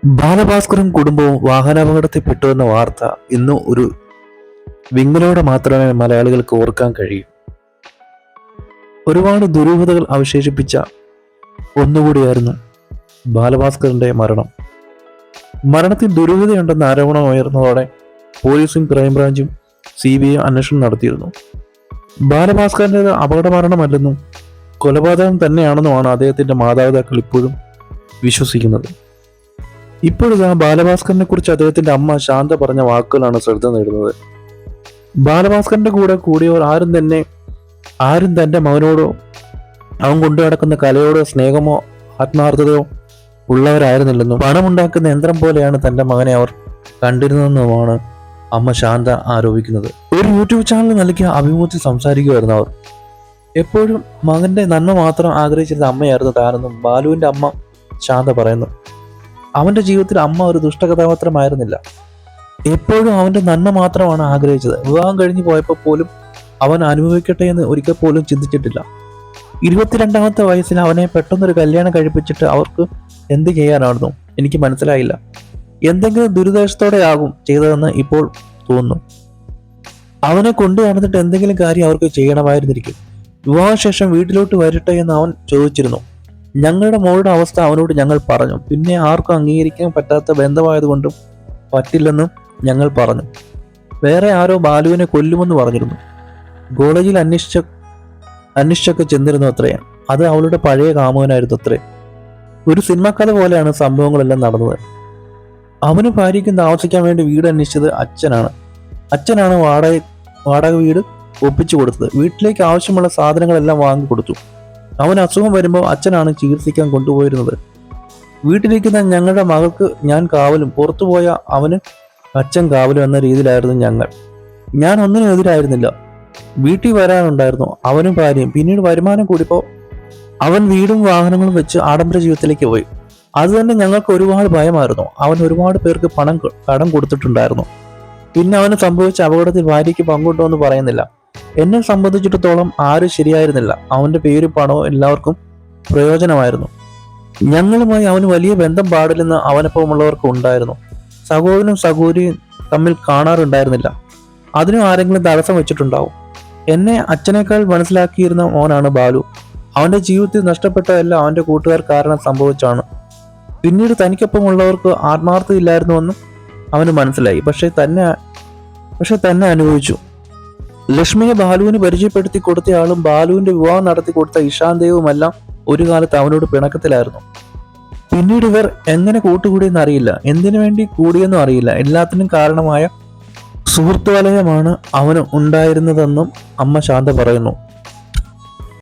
ബാലഭാസ്കറും കുടുംബവും വാഹനാപകടത്തിൽപ്പെട്ടുവെന്ന വാർത്ത ഇന്ന് ഒരു വിങ്ങലോടെ മാത്രമേ മലയാളികൾക്ക് ഓർക്കാൻ കഴിയൂ. ഒരുപാട് ദുരൂഹതകൾ അവശേഷിപ്പിച്ച ഒന്നുകൂടിയായിരുന്നു ബാലഭാസ്കറിന്റെ മരണം. മരണത്തിൽ ദുരൂഹതയുണ്ടെന്ന ആരോപണം ഉയർന്നതോടെ പോലീസും ക്രൈംബ്രാഞ്ചും CBI അന്വേഷണം നടത്തിയിരുന്നു. ബാലഭാസ്കറിൻ്റെത് അപകട മരണമല്ലെന്നും കൊലപാതകം തന്നെയാണെന്നുമാണ് അദ്ദേഹത്തിന്റെ മാതാപിതാക്കൾ ഇപ്പോഴും വിശ്വസിക്കുന്നത്. ഇപ്പോഴിതാ ബാലഭാസ്കറിനെ കുറിച്ച് അദ്ദേഹത്തിന്റെ അമ്മ ശാന്ത പറഞ്ഞ വാക്കുകളാണ് ശ്രദ്ധ നേടുന്നത്. ബാലഭാസ്കറിന്റെ കൂടെ കൂടിയവർ ആരും തന്റെ മകനോടോ അവൻ കൊണ്ടു നടക്കുന്ന കലയോടോ സ്നേഹമോ ആത്മാർത്ഥതയോ ഉള്ളവരായിരുന്നില്ലെന്നും പണമുണ്ടാക്കുന്ന യന്ത്രം പോലെയാണ് തന്റെ മകനെ അവർ കണ്ടിരുന്നതെന്നുമാണ് അമ്മ ശാന്ത ആരോപിക്കുന്നത്. ഒരു യൂട്യൂബ് ചാനൽ നൽകിയ അഭിമുഖത്തിൽ സംസാരിക്കുമായിരുന്നു അവർ. എപ്പോഴും മകന്റെ നന്മ മാത്രം ആഗ്രഹിച്ചിരുന്ന അമ്മയായിരുന്നു താനെന്നും ബാലുവിന്റെ അമ്മ ശാന്ത പറയുന്നു. അവന്റെ ജീവിതത്തിൽ അമ്മ ഒരു ദുഷ്ടകഥാപാത്രമായിരുന്നില്ല. എപ്പോഴും അവന്റെ നന്മ മാത്രമാണ് ആഗ്രഹിച്ചത്. വിവാഹം കഴിഞ്ഞു പോയപ്പോൾ പോലും അവൻ അനുഭവിക്കട്ടെ എന്ന് ഒരിക്കൽ പോലും ചിന്തിച്ചിട്ടില്ല. 22ാമത്തെ വയസ്സിൽ അവനെ പെട്ടെന്നൊരു കല്യാണം കഴിപ്പിച്ചിട്ട് അവർക്ക് എന്ത് ചെയ്യാനായിരുന്നു എനിക്ക് മനസ്സിലായില്ല. എന്തെങ്കിലും ദുരുദ്ദേശത്തോടെ ആകും ചെയ്തതെന്ന് ഇപ്പോൾ തോന്നുന്നു. അവനെ കൊണ്ടു നടന്നിട്ട് എന്തെങ്കിലും കാര്യം അവർക്ക് ചെയ്യണമായിരുന്നിരിക്കും. വിവാഹശേഷം വീട്ടിലോട്ട് വരട്ടെ എന്ന് അവൻ ചോദിച്ചിരുന്നു. ഞങ്ങളുടെ മോളുടെ അവസ്ഥ അവനോട് ഞങ്ങൾ പറഞ്ഞു. പിന്നെ ആർക്കും അംഗീകരിക്കാൻ പറ്റാത്ത ബന്ധമായതുകൊണ്ടും പറ്റില്ലെന്നും ഞങ്ങൾ പറഞ്ഞു. വേറെ ആരോ ബാലുവിനെ കൊല്ലുമെന്ന് പറഞ്ഞിരുന്നു. കോളേജിൽ അന്വേഷിച്ചൊക്കെ ചെന്നിരുന്നു അത്രേ. അത് അവളുടെ പഴയ കാമുകനായിരുന്നു അത്രേ. ഒരു സിനിമ കഥ പോലെയാണ് സംഭവങ്ങളെല്ലാം നടന്നത്. അവന് ഭാര്യയ്ക്കും താമസിക്കാൻ വേണ്ടി വീട് അന്വേഷിച്ചത് അച്ഛനാണ് വാടക വീട് ഒപ്പിച്ചു കൊടുത്തത്. വീട്ടിലേക്ക് ആവശ്യമുള്ള സാധനങ്ങളെല്ലാം വാങ്ങിക്കൊടുത്തു. അവൻ അസുഖം വരുമ്പോൾ അച്ഛനാണ് ചികിത്സിക്കാൻ കൊണ്ടുപോയിരുന്നത്. വീട്ടിലിരിക്കുന്ന ഞങ്ങളുടെ മകൾക്ക് ഞാൻ കാവലും പുറത്തുപോയ അവന് അച്ഛൻ കാവലും എന്ന രീതിയിലായിരുന്നു ഞങ്ങൾ. ഞാൻ ഒന്നിനും എതിരായിരുന്നില്ല. വീട്ടിൽ വരാനുണ്ടായിരുന്നു അവനും ഭാര്യയും. പിന്നീട് വരുമാനം കൂടിയപ്പോൾ അവൻ വീടും വാഹനങ്ങളും വെച്ച് ആഡംബര ജീവിതത്തിലേക്ക് പോയി. അത് തന്നെ ഞങ്ങൾക്ക് ഒരുപാട് ഭയമായിരുന്നു. അവൻ ഒരുപാട് പേർക്ക് കടം കൊടുത്തിട്ടുണ്ടായിരുന്നു. പിന്നെ അവന് സംഭവിച്ച അപകടത്തിൽ ഭാര്യയ്ക്ക് പങ്കുണ്ടോ എന്ന് പറയുന്നില്ല. എന്നെ സംബന്ധിച്ചിടത്തോളം ആരും ശരിയായിരുന്നില്ല. അവന്റെ പേരും പണവും എല്ലാവർക്കും പ്രയോജനമായിരുന്നു. ഞങ്ങളുമായി അവന് വലിയ ബന്ധം പാടില്ലെന്ന് അവനൊപ്പമുള്ളവർക്ക് ഉണ്ടായിരുന്നു. സഹോദരനും സഹോദരിയും തമ്മിൽ കാണാറുണ്ടായിരുന്നില്ല. അതിനും ആരെങ്കിലും തടസ്സം വെച്ചിട്ടുണ്ടാവും. എന്നെ അച്ഛനേക്കാൾ മനസ്സിലാക്കിയിരുന്ന മോനാണ് ബാലു. അവന്റെ ജീവിതത്തിൽ നഷ്ടപ്പെട്ടതെല്ലാം അവന്റെ കൂട്ടുകാർ കാരണം സംഭവിച്ചാണ്. പിന്നീട് തനിക്കൊപ്പമുള്ളവർക്ക് ആത്മാർത്ഥതയില്ലായിരുന്നുവെന്നും അവന് മനസ്സിലായി. പക്ഷെ തന്നെ അനുഭവിച്ചു. ലക്ഷ്മിയെ ബാലുവിന് പരിചയപ്പെടുത്തി കൊടുത്തയാളും ബാലുവിന്റെ വിവാഹം നടത്തി കൊടുത്ത ഇഷാന്തേവുമെല്ലാം ഒരു കാലത്ത് അവനോട് പിണക്കത്തിലായിരുന്നു. പിന്നീട് ഇവർ എങ്ങനെ കൂട്ടുകൂടിയെന്ന് അറിയില്ല, എന്തിനു വേണ്ടി കൂടിയെന്നും അറിയില്ല. എല്ലാത്തിനും കാരണമായ സുഹൃത്ത് വലയമാണ് അവന് ഉണ്ടായിരുന്നതെന്നും അമ്മ ശാന്ത പറയുന്നു.